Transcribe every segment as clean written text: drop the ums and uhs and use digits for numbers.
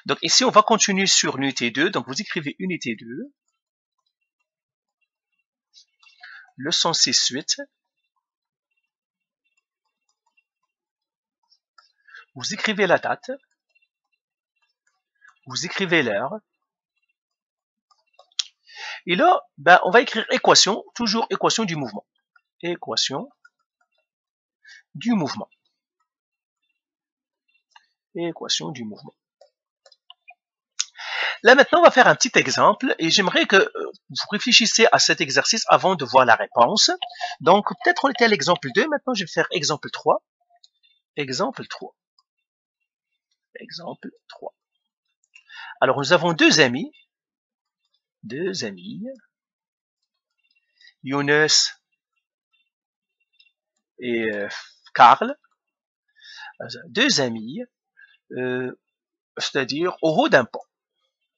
Donc ici, on va continuer sur l'unité 2. Donc vous écrivez unité 2, leçon 6-8. Vous écrivez la date, vous écrivez l'heure. Et là, ben, on va écrire équation, toujours équation du mouvement. Équation du mouvement. Équation du mouvement. Là maintenant, on va faire un petit exemple et j'aimerais que vous réfléchissiez à cet exercice avant de voir la réponse. Donc peut-être on était à l'exemple 2, maintenant je vais faire exemple 3. Exemple 3. Exemple 3. Alors nous avons deux amis, Younes et Karl, deux amis, c'est-à-dire au haut d'un pont.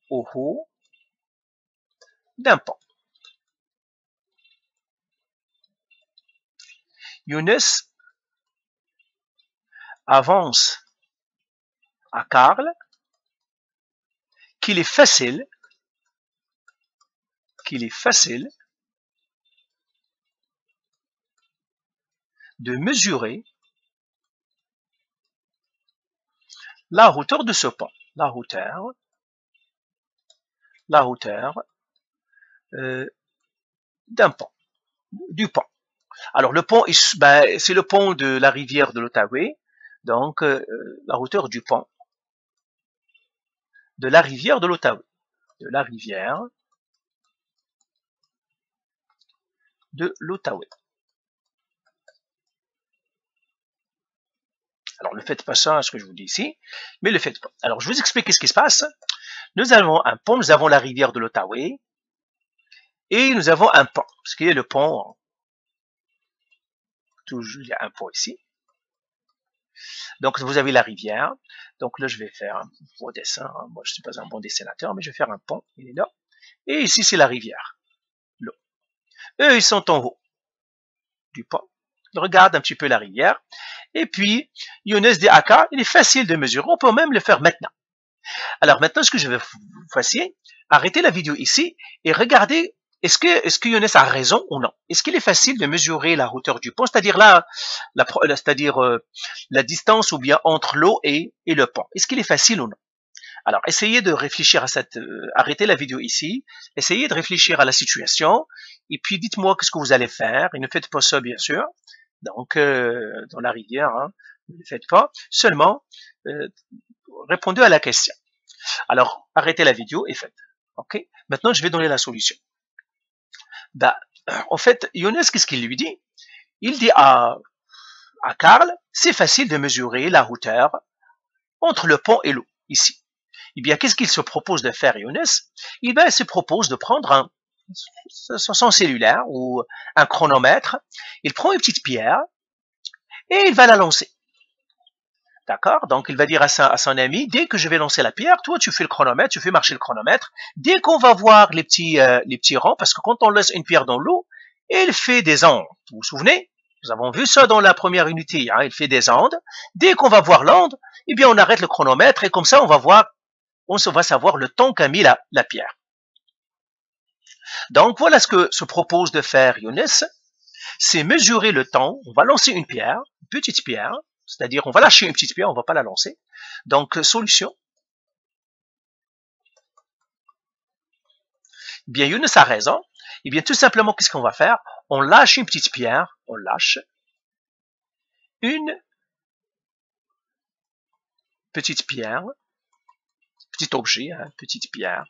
Au haut d'un pont. Younes avance à Karl qu'il est facile de mesurer la hauteur de ce pont. La hauteur d'un pont, du pont. Alors le pont, ben, c'est le pont de la rivière de l'Outaouais, donc la hauteur du pont de la rivière de l'Outaouais, de la rivière de l'Outaouais. Alors ne faites pas ça, ce que je vous dis ici, mais le faites pas. Alors je vous explique ce qui se passe. Nous avons un pont, nous avons la rivière de l'Outaouais, et nous avons un pont, ce qui est le pont. Toujours, il y a un pont ici. Donc vous avez la rivière. Donc là je vais faire un beau dessin. Moi je ne suis pas un bon dessinateur, mais je vais faire un pont. Il est là. Et ici c'est la rivière. L'eau. Eux ils sont en haut du pont. Ils regardent un petit peu la rivière. Et puis Younes dit Aka, il est facile de mesurer. On peut même le faire maintenant. Alors maintenant ce que je vais vous faire, arrêtez la vidéo ici et regardez. Est-ce que Younes a raison ou non? Est-ce qu'il est facile de mesurer la hauteur du pont, c'est-à-dire la distance ou bien entre l'eau et le pont? Est-ce qu'il est facile ou non? Alors, essayez de réfléchir à arrêtez la vidéo ici, essayez de réfléchir à la situation, et puis dites-moi qu'est-ce que vous allez faire, et ne faites pas ça bien sûr, donc dans la rivière, hein, ne le faites pas, seulement répondez à la question. Alors, arrêtez la vidéo et faites. Ok. Maintenant, je vais donner la solution. Ben, en fait, Younes, qu'est-ce qu'il lui dit? Il dit à Karl, c'est facile de mesurer la hauteur entre le pont et l'eau, ici. Eh bien, qu'est-ce qu'il se propose de faire, Younes? Il se propose de prendre son cellulaire ou un chronomètre, il prend une petite pierre et il va la lancer. D'accord? Donc, il va dire à son ami, dès que je vais lancer la pierre, toi, tu fais le chronomètre, tu fais marcher le chronomètre. Dès qu'on va voir les petits rangs, parce que quand on laisse une pierre dans l'eau, il fait des ondes. Vous vous souvenez? Nous avons vu ça dans la première unité. Hein, il fait des ondes. Dès qu'on va voir l'onde, eh bien, on arrête le chronomètre et comme ça, on va savoir le temps qu'a mis la pierre. Donc, voilà ce que se propose de faire Younes. C'est mesurer le temps. On va lancer une pierre, une petite pierre. C'est-à-dire, on va lâcher une petite pierre, on ne va pas la lancer. Donc, solution. Bien, Younes a raison. Eh bien, tout simplement, qu'est-ce qu'on va faire? On lâche une petite pierre, on lâche une petite pierre, petit objet, hein, petite pierre.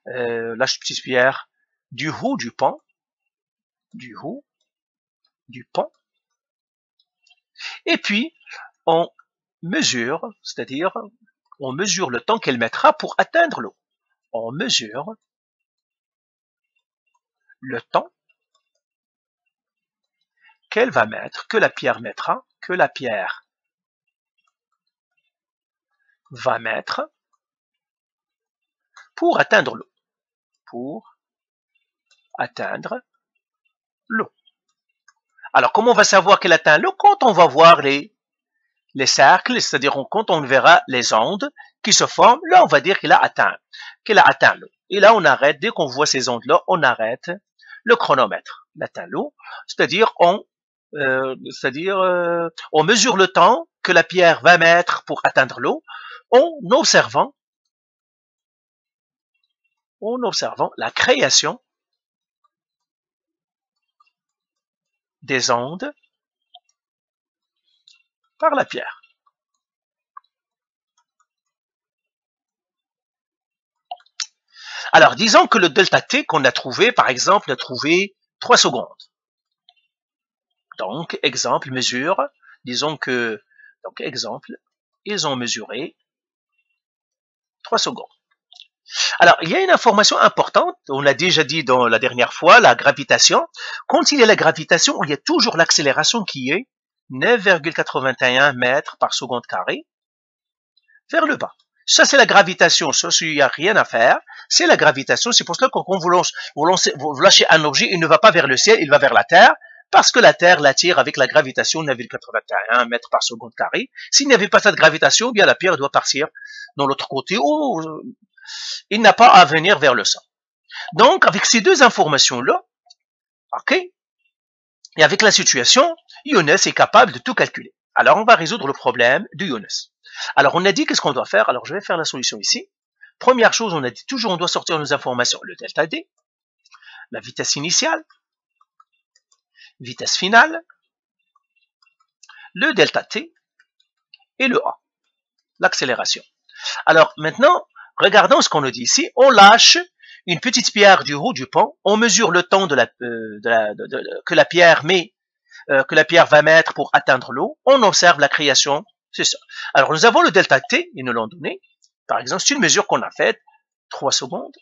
Lâche une petite pierre du haut du pont, et puis on mesure, c'est-à-dire on mesure le temps qu'elle mettra pour atteindre l'eau. On mesure le temps qu'elle va mettre, que la pierre mettra, va mettre pour atteindre l'eau. Alors, comment on va savoir qu'elle atteint l'eau? Quand on va voir les les cercles, c'est-à-dire quand on verra les ondes qui se forment, là on va dire qu'il a atteint l'eau. Et là on arrête, dès qu'on voit ces ondes-là, on arrête le chronomètre. Il atteint l'eau, c'est-à-dire on mesure le temps que la pierre va mettre pour atteindre l'eau en observant la création des ondes par la pierre. Alors, disons que le delta T qu'on a trouvé, par exemple, a trouvé 3 secondes. Donc, exemple, mesure, disons que, donc, exemple, ils ont mesuré 3 secondes. Alors, il y a une information importante, on l'a déjà dit dans la dernière fois, la gravitation. Quand il y a la gravitation, il y a toujours l'accélération qui est 9,81 mètres par seconde carré vers le bas. Ça, c'est la gravitation. Ça, il n'y a rien à faire. C'est la gravitation. C'est pour cela que quand vous lâchez un objet, il ne va pas vers le ciel, il va vers la Terre, parce que la Terre l'attire avec la gravitation 9,81 mètres par seconde carré. S'il n'y avait pas cette gravitation, eh bien la pierre doit partir dans l'autre côté où il n'a pas à venir vers le sol. Donc, avec ces deux informations-là, ok, et avec la situation, Younes est capable de tout calculer. Alors, on va résoudre le problème de Younes. Alors, on a dit qu'est-ce qu'on doit faire. Alors, je vais faire la solution ici. Première chose, on a dit toujours, on doit sortir nos informations. Le delta D, la vitesse initiale, vitesse finale, le delta T et le A, l'accélération. Alors, maintenant, regardons ce qu'on nous dit ici. On lâche une petite pierre du haut du pont. On mesure le temps que la pierre va mettre pour atteindre l'eau. On observe la création. C'est ça. Alors, nous avons le delta T, ils nous l'ont donné. Par exemple, c'est une mesure qu'on a faite, 3 secondes.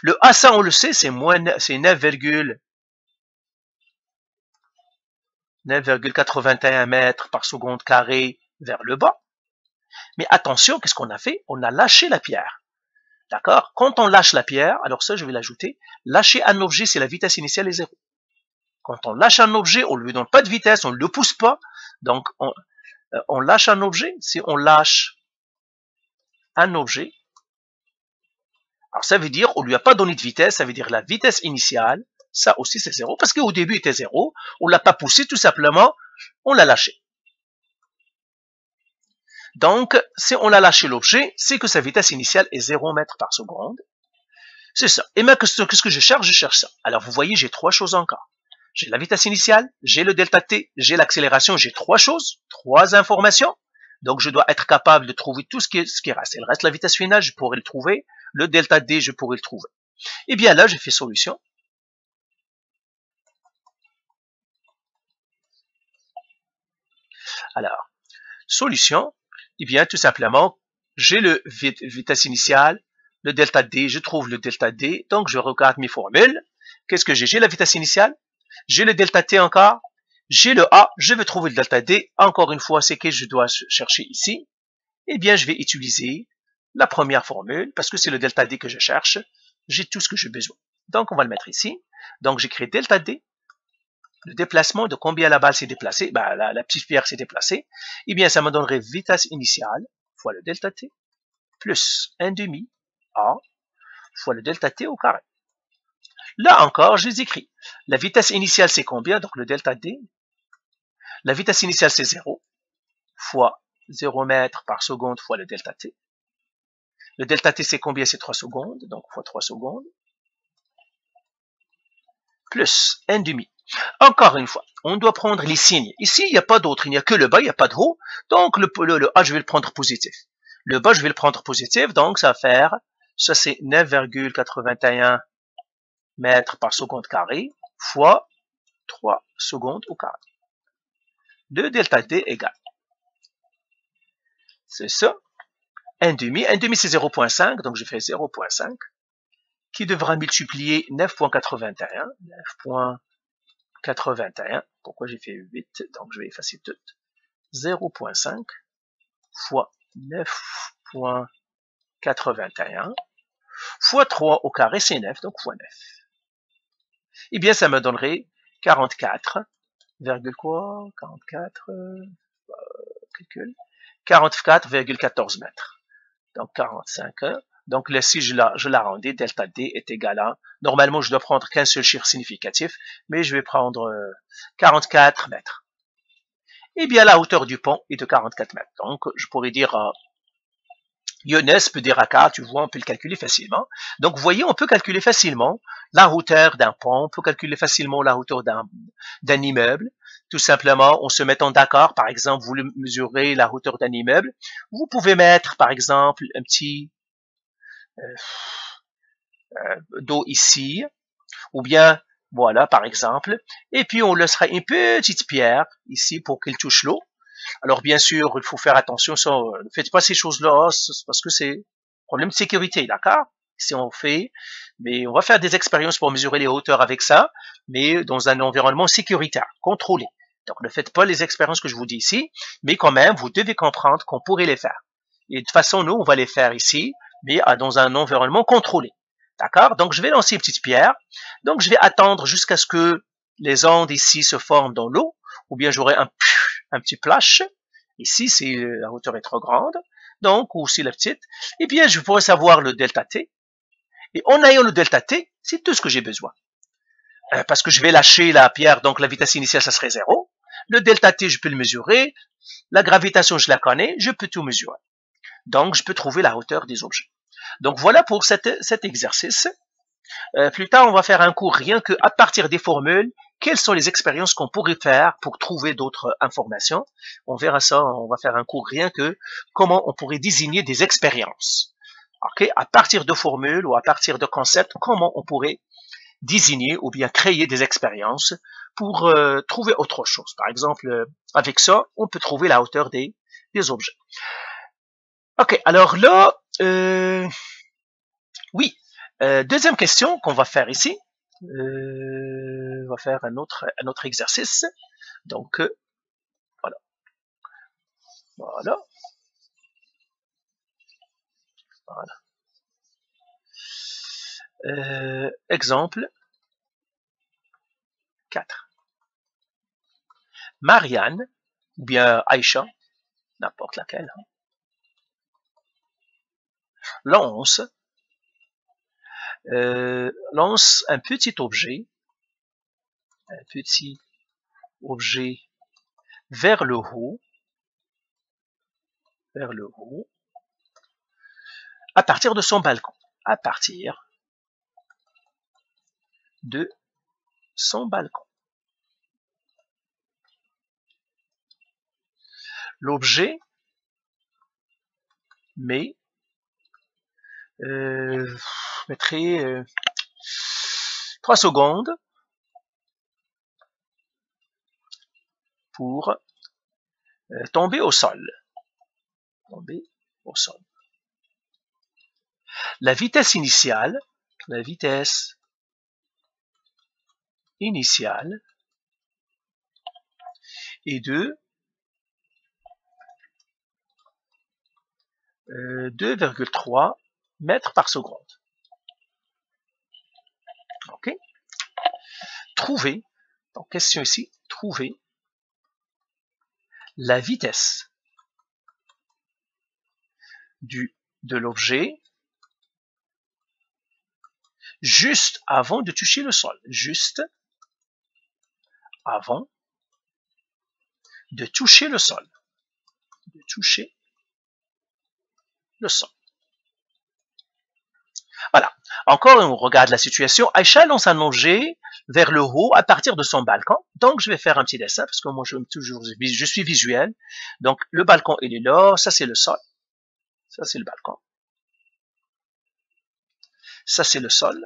Le A, ça, on le sait, c'est 9,81 mètres par seconde carré vers le bas. Mais attention, qu'est-ce qu'on a fait? On a lâché la pierre. D'accord? Quand on lâche la pierre, alors ça, je vais l'ajouter. Lâcher un objet, c'est la vitesse initiale est 0. Quand on lâche un objet, on ne lui donne pas de vitesse, on ne le pousse pas. Donc, on lâche un objet. Si on lâche un objet, alors ça veut dire, on lui a pas donné de vitesse, ça veut dire la vitesse initiale, ça aussi c'est 0, parce qu'au début il était 0, on l'a pas poussé, tout simplement, on l'a lâché. Donc, si on a lâché l'objet, c'est que sa vitesse initiale est 0 mètres par seconde. C'est ça. Et maintenant, qu'est-ce que je cherche? Je cherche ça. Alors, vous voyez, j'ai 3 choses encore. J'ai la vitesse initiale, j'ai le delta T, j'ai l'accélération, j'ai 3 choses, 3 informations. Donc, je dois être capable de trouver tout ce qui reste. Il reste la vitesse finale, je pourrais le trouver. Le delta D, je pourrais le trouver. Et bien là, j'ai fait solution. Alors, solution, eh bien, tout simplement, j'ai le vitesse initiale, le delta D, je trouve le delta D, donc je regarde mes formules. Qu'est-ce que j'ai? J'ai la vitesse initiale, j'ai le delta T encore, j'ai le A, je vais trouver le delta D. Encore une fois, c'est que je dois chercher ici. Eh bien, je vais utiliser la première formule, parce que c'est le delta D que je cherche. J'ai tout ce que j'ai besoin. Donc, on va le mettre ici. Donc, j'écris delta D, le déplacement de combien la balle s'est déplacée, ben, la petite pierre s'est déplacée. Eh bien, ça me donnerait vitesse initiale fois le delta T, plus 1/2 A fois le delta T au carré. Là encore, je les écris. La vitesse initiale, c'est combien? Donc, le delta D. La vitesse initiale, c'est 0 fois 0 mètres par seconde fois le delta T. Le delta T, c'est combien? C'est 3 secondes, donc fois 3 secondes. Plus 1/2. Encore une fois, on doit prendre les signes. Ici, il n'y a pas d'autre, il n'y a que le bas, il n'y a pas de haut. Donc, le A, je vais le prendre positif. Le bas, je vais le prendre positif, donc ça va faire, ça c'est 9,81 mètres par seconde carré fois 3 secondes au carré. Le delta D égale. C'est ça. 1/2. 1/2 c'est 0,5, donc je fais 0,5 qui devra multiplier 9,81. 9,81. Pourquoi j'ai fait 8? Donc je vais effacer tout. 0,5 fois 9,81 fois 3 au carré, c'est 9, donc fois 9. Eh bien, ça me donnerait 44, quoi 44, calcul, 44,14 mètres. Donc 45. Donc là, si je l'arrondis, delta D est égal à, normalement je dois prendre qu'un seul chiffre significatif, mais je vais prendre 44 mètres. Eh bien la hauteur du pont est de 44 mètres. Donc je pourrais dire Younes peut dire AK, tu vois, on peut le calculer facilement. Donc, vous voyez, on peut calculer facilement la hauteur d'un pont, on peut calculer facilement la hauteur d'un immeuble. Tout simplement, en se mettant d'accord, par exemple, vous mesurez la hauteur d'un immeuble. Vous pouvez mettre, par exemple, un petit dos ici, ou bien, voilà, par exemple, et puis on laissera une petite pierre ici pour qu'elle touche l'eau. Alors bien sûr, il faut faire attention, ne faites pas ces choses-là, parce que c'est problème de sécurité, d'accord? Si on fait, mais on va faire des expériences pour mesurer les hauteurs avec ça, mais dans un environnement sécuritaire, contrôlé. Donc ne faites pas les expériences que je vous dis ici, mais quand même, vous devez comprendre qu'on pourrait les faire. Et de toute façon, nous, on va les faire ici, mais dans un environnement contrôlé. D'accord? Donc je vais lancer une petite pierre. Donc je vais attendre jusqu'à ce que les ondes ici se forment dans l'eau, ou bien j'aurai un petit flash. Ici, si la hauteur est trop grande, donc, ou si la petite, eh bien, je pourrais savoir le delta T. Et en ayant le delta T, c'est tout ce que j'ai besoin. Parce que je vais lâcher la pierre, donc la vitesse initiale, ça serait 0. Le delta T, je peux le mesurer. La gravitation, je la connais, je peux tout mesurer. Donc, je peux trouver la hauteur des objets. Donc, voilà pour cet exercice. Plus tard, on va faire un cours rien que à partir des formules, quelles sont les expériences qu'on pourrait faire pour trouver d'autres informations. On verra ça, on va faire un cours rien que comment on pourrait désigner des expériences. Okay? À partir de formules ou à partir de concepts, comment on pourrait désigner ou bien créer des expériences pour trouver autre chose. Par exemple, avec ça, on peut trouver la hauteur des objets. Ok, alors là, oui, deuxième question qu'on va faire ici. On va faire un autre exercice. Donc, voilà. Voilà. Voilà. Exemple 4. Marianne, ou bien Aïcha, n'importe laquelle, hein, lance un petit objet vers le haut, à partir de son balcon, L'objet mettrait 3 secondes pour tomber au sol. La vitesse initiale est de 2,3 mètres par seconde. Ok. Trouver, donc question ici, trouver la vitesse de l'objet juste avant de toucher le sol. Juste avant de toucher le sol. Voilà. Encore, on regarde la situation. Aïcha lance un objet vers le haut à partir de son balcon. Donc, je vais faire un petit dessin parce que moi, je suis visuel. Donc, le balcon, il est là. Ça, c'est le sol. Ça, c'est le balcon. Ça, c'est le sol.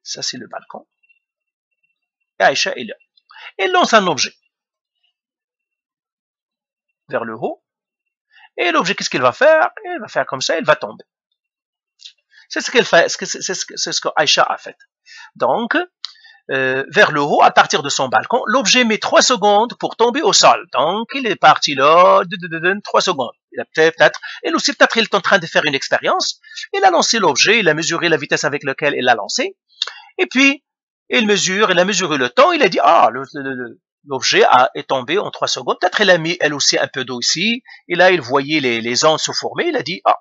Ça, c'est le balcon. Et Aïcha est là. Elle lance un objet vers le haut. Et l'objet, qu'est-ce qu'il va faire? Il va faire comme ça, il va tomber. C'est ce qu'elle fait, c'est ce que Aïcha a fait. Donc, vers le haut, à partir de son balcon, l'objet met 3 secondes pour tomber au sol. Donc, il est parti là, 3 secondes. Il a peut-être, et aussi peut-être il est en train de faire une expérience. Il a lancé l'objet, il a mesuré la vitesse avec laquelle il l'a lancé. Et puis, il a mesuré le temps, il a dit, l'objet est tombé en 3 secondes. Peut-être elle a mis elle aussi un peu d'eau ici, et là il voyait les ondes se former, il a dit, ah,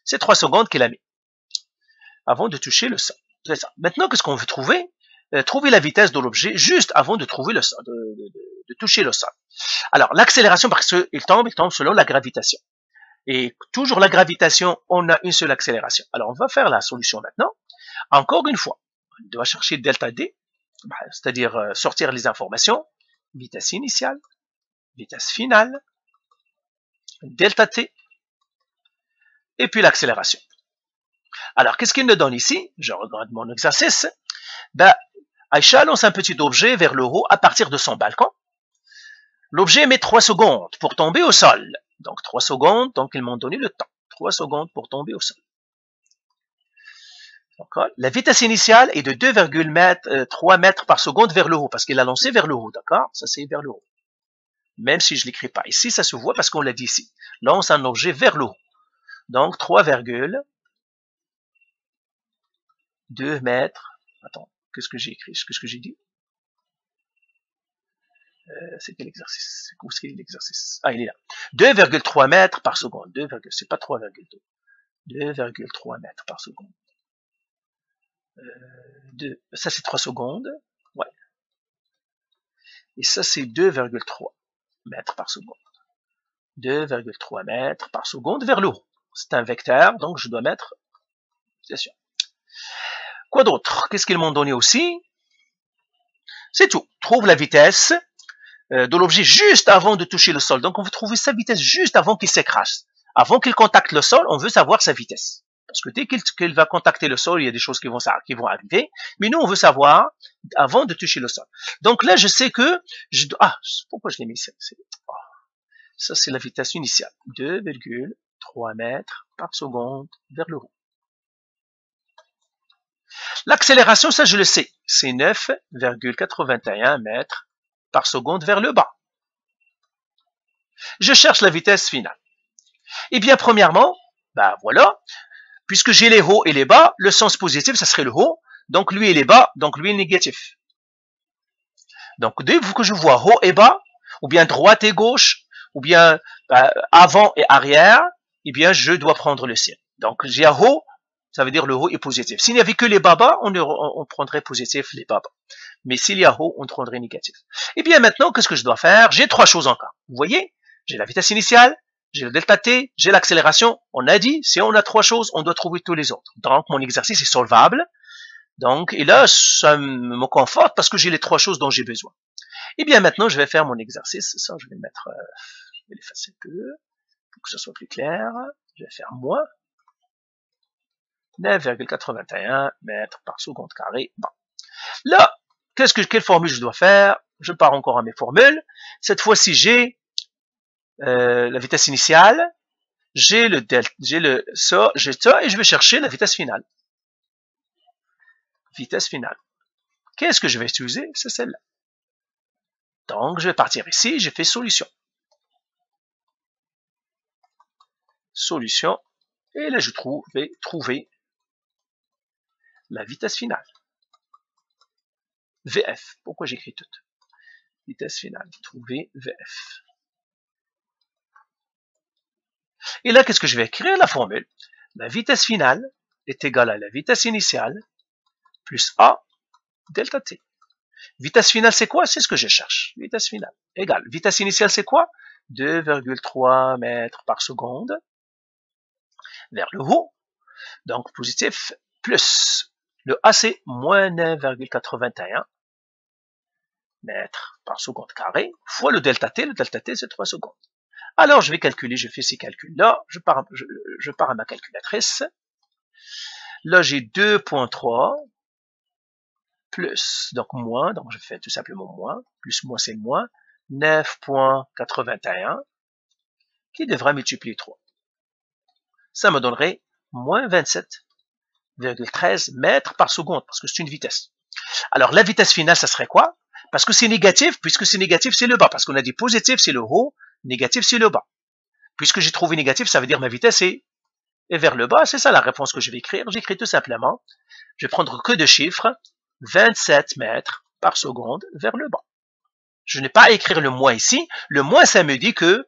c'est 3 secondes qu'il a mis, avant de toucher le sol. C'est ça. Maintenant, qu'est-ce qu'on veut trouver? Trouver la vitesse de l'objet juste avant de trouver le sol, de toucher le sol. Alors, l'accélération, parce qu'il tombe selon la gravitation. Et toujours la gravitation, on a une seule accélération. Alors, on va faire la solution maintenant. Encore une fois, on doit chercher delta D, c'est-à-dire sortir les informations, vitesse initiale, vitesse finale, delta T, et puis l'accélération. Alors, qu'est-ce qu'il nous donne ici? Je regarde mon exercice. Ben, Aïcha lance un petit objet vers le haut à partir de son balcon. L'objet met 3 secondes pour tomber au sol. Donc 3 secondes, donc ils m'ont donné le temps. 3 secondes pour tomber au sol. La vitesse initiale est de 2,3 mètres par seconde vers le haut, parce qu'il a lancé vers le haut, d'accord? Ça c'est vers le haut. Même si je ne l'écris pas ici, ça se voit parce qu'on l'a dit ici. Lance un objet vers le haut. Donc 3,2 mètres. Attends, qu'est-ce que j'ai écrit? Qu'est-ce que j'ai dit? C'est quel exercice? Où est-ce qu'il est l'exercice? Ah, il est là. 2,3 mètres par seconde. C'est pas 3,2. 2,3 mètres par seconde. Ça, c'est 3 secondes. Ouais. Et ça, c'est 2,3 mètres par seconde. 2,3 mètres par seconde vers le haut. C'est un vecteur, donc je dois mettre... C'est sûr. Quoi d'autre? Qu'est-ce qu'ils m'ont donné aussi? C'est tout. Trouve la vitesse de l'objet juste avant de toucher le sol. Donc on veut trouver sa vitesse juste avant qu'il s'écrase. Avant qu'il contacte le sol, on veut savoir sa vitesse. Parce que dès qu'il va contacter le sol, il y a des choses qui vont arriver. Mais nous, on veut savoir avant de toucher le sol. Donc là, je sais que... pourquoi je l'ai mis ça? Ça, c'est la vitesse initiale. 2,3 mètres par seconde vers le haut. L'accélération, ça, je le sais. C'est 9,81 mètres par seconde vers le bas. Je cherche la vitesse finale. Eh bien, premièrement, voilà, puisque j'ai les hauts et les bas, le sens positif, ça serait le haut, donc lui il est bas, donc lui est négatif. Donc, dès que je vois haut et bas, ou bien droite et gauche, ou bien avant et arrière, eh bien, je dois prendre le signe. Donc, j'ai un haut, ça veut dire le haut est positif. S'il n'y avait que les bas, on prendrait positif les bas. Mais s'il y a haut, on prendrait négatif. Et bien maintenant, qu'est-ce que je dois faire? J'ai 3 choses encore. Vous voyez? J'ai la vitesse initiale, j'ai le delta T, j'ai l'accélération. On a dit, si on a 3 choses, on doit trouver tous les autres. Donc, mon exercice est solvable. Donc, et là, ça me conforte parce que j'ai les 3 choses dont j'ai besoin. Et bien maintenant, je vais faire mon exercice. Ça, je vais le mettre, je vais l'effacer un peu pour que ce soit plus clair. Je vais faire moins 9,81 mètres par seconde carré. Bon. Là, quelle formule je dois faire? Je pars encore à mes formules. Cette fois-ci, j'ai la vitesse initiale, j'ai ça, et je vais chercher la vitesse finale. Vitesse finale. Qu'est-ce que je vais utiliser? C'est celle-là. Donc, je vais partir ici, j'ai fait solution. Solution. Et là, je vais trouver la vitesse finale. VF. Pourquoi j'écris tout? Vitesse finale. Trouver VF. Et là, qu'est-ce que je vais écrire? La formule. La vitesse finale est égale à la vitesse initiale plus A delta T. Vitesse finale, c'est quoi? C'est ce que je cherche. Vitesse finale égale. Vitesse initiale, c'est quoi? 2,3 mètres par seconde vers le haut. Donc, positif plus le AC moins 9,81 mètres par seconde carré fois le delta T. Le delta T, c'est 3 secondes. Alors, je vais calculer, je fais ces calculs-là. Je pars à ma calculatrice. Là, j'ai 2,3 plus, donc moins, donc je fais tout simplement moins, plus moins c'est moins, 9,81 qui devra multiplier 3. Ça me donnerait moins 27,13 mètres par seconde, parce que c'est une vitesse. Alors, la vitesse finale, ça serait quoi? Parce que c'est négatif, puisque c'est négatif, c'est le bas. Parce qu'on a dit positif, c'est le haut, négatif, c'est le bas. Puisque j'ai trouvé négatif, ça veut dire ma vitesse est vers le bas. C'est ça la réponse que je vais écrire. J'écris tout simplement, je vais prendre que deux chiffres, 27 mètres par seconde vers le bas. Je n'ai pas à écrire le moins ici. Le moins, ça me dit que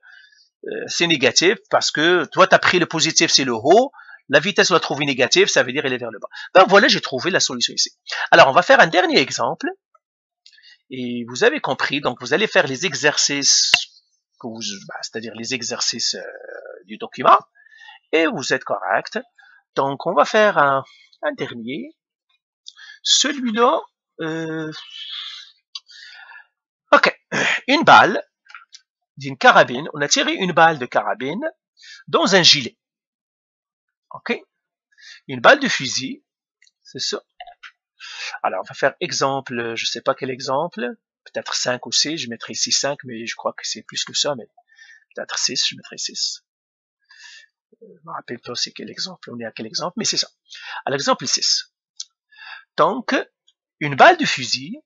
c'est négatif parce que toi, tu as pris le positif, c'est le haut. La vitesse, on l'a trouvé négative, ça veut dire elle est vers le bas. Ben voilà, j'ai trouvé la solution ici. Alors, on va faire un dernier exemple. Et vous avez compris, donc vous allez faire les exercices, c'est-à-dire les exercices du document, et vous êtes correct. Donc, on va faire un dernier. Celui-là, ok, une balle d'une carabine, on a tiré une balle de carabine dans un gilet. Ok, une balle de fusil, c'est ça. Alors, on va faire exemple, je sais pas quel exemple, peut-être 5 ou 6, je mettrai ici 5, mais je crois que c'est plus que ça, mais peut-être 6, je mettrai 6. Je me rappelle pas c'est quel exemple, on est à quel exemple, mais c'est ça. À l'exemple 6. Donc, une balle de fusil,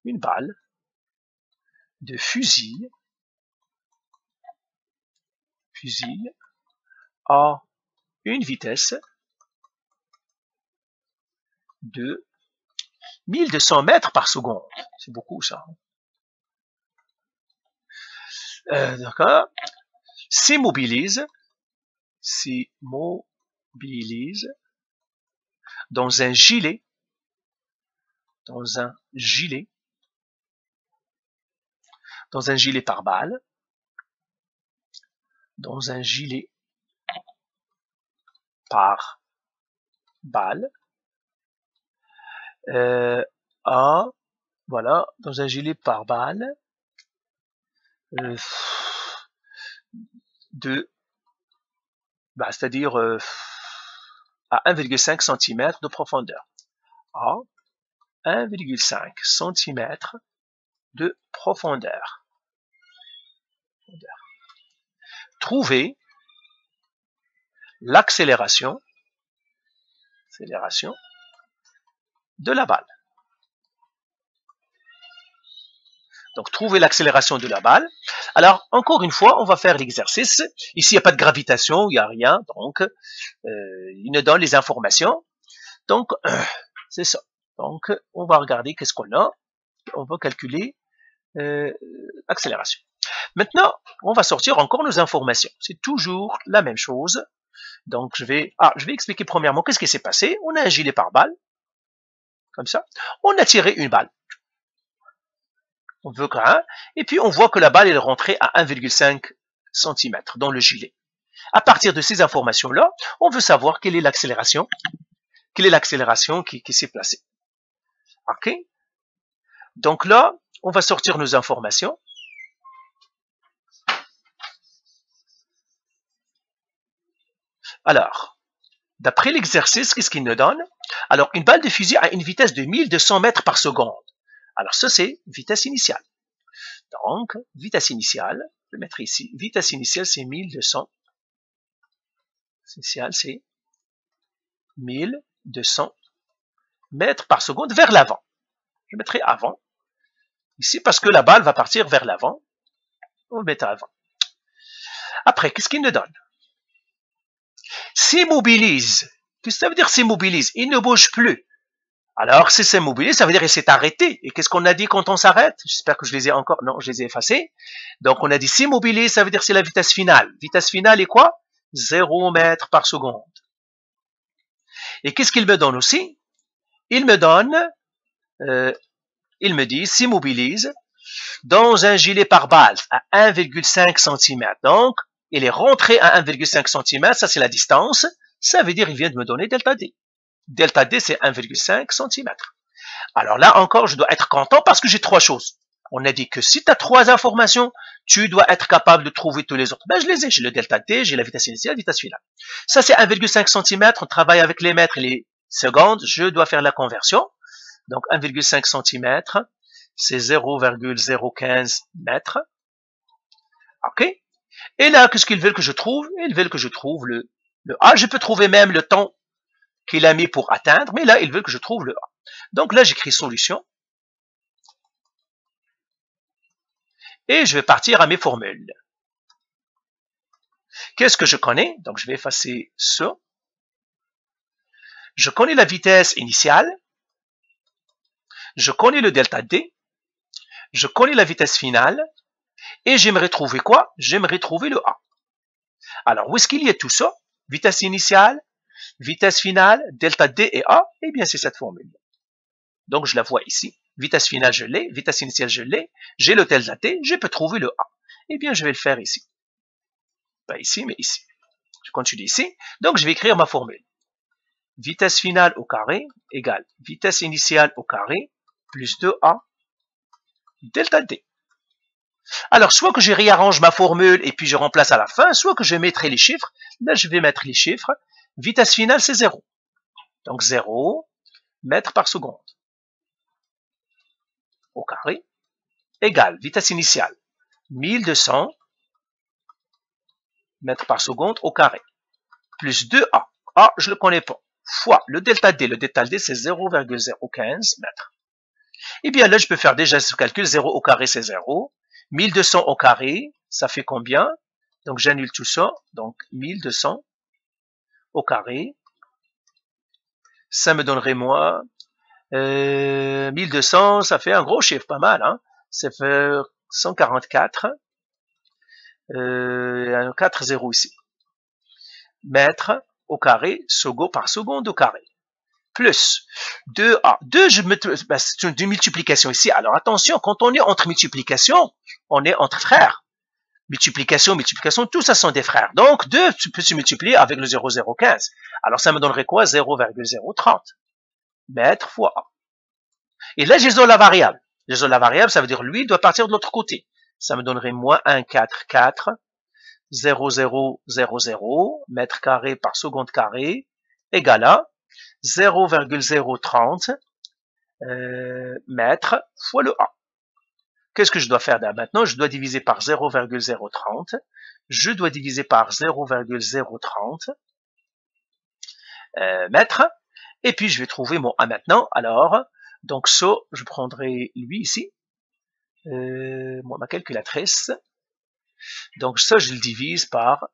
une balle de fusil a une vitesse de 1200 mètres par seconde. C'est beaucoup ça. D'accord. S'immobilise dans un gilet pare-balles, voilà, dans un gilet pare-balles c'est-à-dire à 1,5 cm de profondeur. À 1,5 cm de profondeur. Trouver l'accélération de la balle. Donc, trouver l'accélération de la balle. Alors, encore une fois, on va faire l'exercice. Ici, il n'y a pas de gravitation, il n'y a rien. Donc, il nous donne les informations. Donc, c'est ça. Donc, on va regarder qu'est-ce qu'on a. On va calculer l'accélération. Maintenant, on va sortir encore nos informations. C'est toujours la même chose. Donc, je vais expliquer premièrement qu'est-ce qui s'est passé. On a un gilet pare-balles, comme ça. On a tiré une balle. On veut qu'un, et puis on voit que la balle est rentrée à 1,5 cm dans le gilet. À partir de ces informations-là, on veut savoir quelle est l'accélération qui s'est placée. Ok? Donc là, on va sortir nos informations. Alors, d'après l'exercice, qu'est-ce qu'il nous donne? Alors, une balle de fusil a une vitesse de 1200 mètres par seconde. Alors, ça, c'est vitesse initiale. Donc, vitesse initiale, je vais mettre ici, vitesse initiale, c'est 1200. Initiale, c'est 1200 mètres par seconde vers l'avant. Je mettrai avant, ici, parce que la balle va partir vers l'avant. On va mettre avant. Après, qu'est-ce qu'il nous donne? S'immobilise. Qu'est-ce que ça veut dire s'immobilise? Il ne bouge plus. Alors, si c'est immobilisé, ça veut dire qu'il s'est arrêté. Et qu'est-ce qu'on a dit quand on s'arrête? J'espère que je les ai encore... Non, je les ai effacés. Donc, on a dit s'immobilise, ça veut dire c'est la vitesse finale. Vitesse finale est quoi? 0 mètres par seconde. Et qu'est-ce qu'il me donne aussi? Il me dit s'immobilise dans un gilet pare-balles à 1,5 cm. Donc, il est rentré à 1,5 cm, ça c'est la distance. Ça veut dire qu'il vient de me donner delta D. Delta D, c'est 1,5 cm. Alors là encore, je dois être content parce que j'ai trois choses. On a dit que si tu as trois informations, tu dois être capable de trouver tous les autres. Ben, je les ai. J'ai le delta T, j'ai la vitesse initiale, vitesse finale. Ça, c'est 1,5 cm. On travaille avec les mètres et les secondes. Je dois faire la conversion. Donc, 1,5 cm, c'est 0,015 mètres. OK? Et là, qu'est-ce qu'ils veulent que je trouve? Ils veulent que je trouve le A. Je peux trouver même le temps qu'il a mis pour atteindre, mais là, ils veulent que je trouve le A. Donc là, j'écris solution. Et je vais partir à mes formules. Qu'est-ce que je connais? Donc, je vais effacer ça. Je connais la vitesse initiale. Je connais le delta D. Je connais la vitesse finale et j'aimerais trouver quoi? J'aimerais trouver le A. Alors, où est-ce qu'il y a tout ça? Vitesse initiale, vitesse finale, delta D et A. Eh bien, c'est cette formule. Donc, je la vois ici. Vitesse finale, je l'ai. Vitesse initiale, je l'ai. J'ai le delta T. Je peux trouver le A. Eh bien, je vais le faire ici. Pas ici, mais ici. Je continue ici. Donc, je vais écrire ma formule. Vitesse finale au carré égale vitesse initiale au carré plus 2A delta D. Alors, soit que je réarrange ma formule et puis je remplace à la fin, soit que je mettrai les chiffres. Là, je vais mettre les chiffres. Vitesse finale, c'est 0. Donc, 0 mètres par seconde au carré égale vitesse initiale 1200 mètres par seconde au carré plus 2A. A, je ne le connais pas. Fois le delta D. Le delta D, c'est 0,015 mètres. Eh bien, là, je peux faire déjà ce calcul. 0 au carré, c'est 0. 1200 au carré, ça fait combien? Donc, j'annule tout ça. Donc, 1200 au carré. Ça me donnerait, moi, 1200, ça fait un gros chiffre, pas mal. Hein? Ça fait 144. 4 0 ici. Mètres au carré, seconde par seconde au carré. Plus 2A. 2, c'est une multiplication ici. Alors attention, quand on est entre multiplication, on est entre frères. Multiplication, multiplication, tout ça sont des frères. Donc 2 peut se multiplier avec le 0,015. Alors ça me donnerait quoi? 0,030 mètres fois A. Et là, j'isole la variable. J'isole la variable, ça veut dire lui doit partir de l'autre côté. Ça me donnerait moins 144 0,000 mètres carrés par seconde carré égale à 0,030 mètres fois le A. Qu'est-ce que je dois faire maintenant? Je dois diviser par 0,030. Je dois diviser par 0,030 mètres. Et puis, je vais trouver mon A maintenant. Alors, donc ça, je prendrai lui ici. Ma calculatrice. Donc ça, je le divise par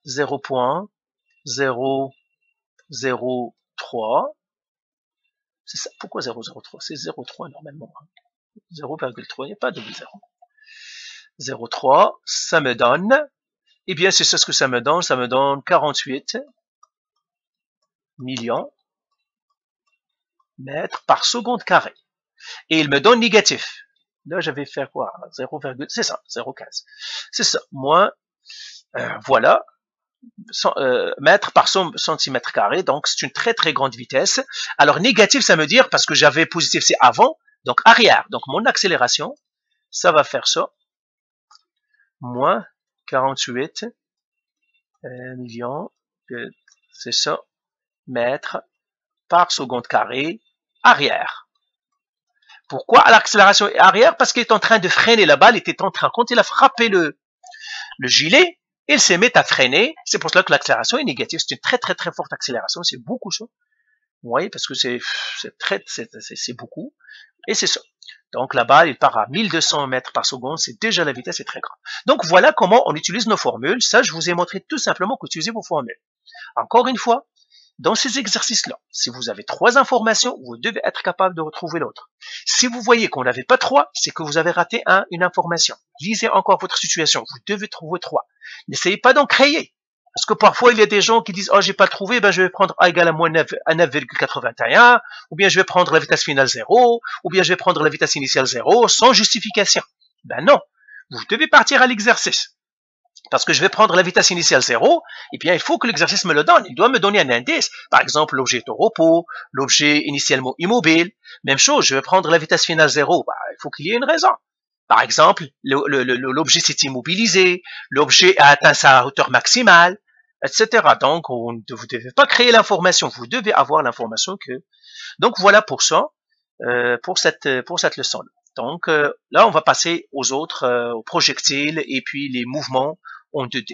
0,003. C'est ça. Pourquoi 0,03? C'est 0,3 normalement. 0,3, il n'y a pas de 0. 0,3, ça me donne, eh bien c'est ça ce que ça me donne 48 millions mètres par seconde carré. Et il me donne négatif. Là, j'avais fait quoi? 0, c'est ça, 0,15. C'est ça, moins, voilà, mètres par centimètre carré, donc c'est une très très grande vitesse. Alors négatif, ça veut dire, parce que j'avais positif, c'est avant, donc arrière. Donc mon accélération, ça va faire ça, moins 48 millions, c'est ça, mètres par seconde carré, arrière. Pourquoi l'accélération est arrière? Parce qu'il est en train de freiner la balle, était en train, quand il a frappé le gilet, il s'est mis à freiner, c'est pour cela que l'accélération est négative, c'est une très très très forte accélération, c'est beaucoup ça. Vous voyez, parce que c'est beaucoup, et c'est ça. Donc la balle, il part à 1200 mètres par seconde, c'est déjà la vitesse est très grande. Donc voilà comment on utilise nos formules, ça je vous ai montré tout simplement qu'utiliser vos formules. Encore une fois, dans ces exercices-là, si vous avez 3 informations, vous devez être capable de retrouver l'autre. Si vous voyez qu'on n'avait pas 3, c'est que vous avez raté une information. Lisez encore votre situation, vous devez trouver 3. N'essayez pas d'en créer. Parce que parfois, il y a des gens qui disent « Oh, j'ai pas trouvé, ben je vais prendre A égale à moins 9 à 9,81, ou bien je vais prendre la vitesse finale 0, ou bien je vais prendre la vitesse initiale 0, sans justification. » Ben non, vous devez partir à l'exercice. Parce que je vais prendre la vitesse initiale 0, et bien il faut que l'exercice me le donne. Il doit me donner un indice. Par exemple, l'objet est au repos, l'objet initialement immobile. Même chose, je vais prendre la vitesse finale 0. Ben, il faut qu'il y ait une raison. Par exemple, l'objet s'est immobilisé, l'objet a atteint sa hauteur maximale, etc. Donc, vous ne devez pas créer l'information, vous devez avoir l'information que... Donc, voilà pour ça, pour cette leçon-là. Donc, là, on va passer aux autres, aux projectiles et puis les mouvements en 2D.